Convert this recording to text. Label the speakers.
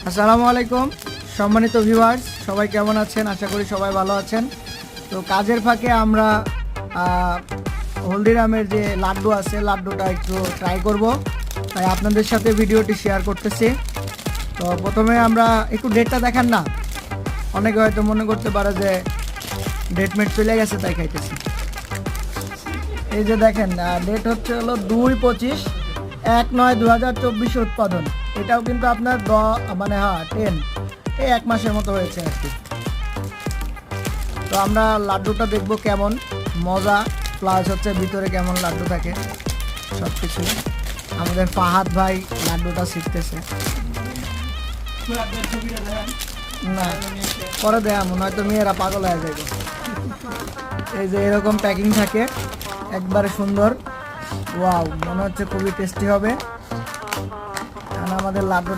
Speaker 1: আসসালামু আলাইকুম সম্মানিত ভিউয়ার্স, সবাই কেমন আছেন? আশা করি সবাই ভালো আছেন। তো কাজের ফাঁকে আমরা হলদিরামের যে লাড্ডু আছে, লাড্ডুটা একটু ট্রাই করব, তাই আপনাদের সাথে ভিডিওটি শেয়ার করতেছি। তো প্রথমে আমরা একটু ডেটটা দেখান না, অনেকে হয়তো মনে করতে পারে যে ডেটমেট চলে গেছে তাই খাইতেছি। এই যে দেখেন, ডেট হচ্ছে হলো 2/25/1/9/2024 উৎপাদন। এটাও কিন্তু আপনার 10 এই 1 মাসের মতো হয়েছে আর কি। তো আমরা লাড্ডুটা দেখবো কেমন মজা, প্লাস হচ্ছে ভিতরে কেমন লাড্ডু থাকে সব কিছু। আমাদের ফাহাদ ভাই লাড্ডুটা শিখতেছে। না, পরে দেয়া মনে হয়তো মেয়েরা পাগল হয়ে যাবে। এই যে এরকম প্যাকিং থাকে, একবারে সুন্দর। ওয়াও, মনে হচ্ছে খুবই টেস্টি হবে। কারণ আমাদের লাড্ডু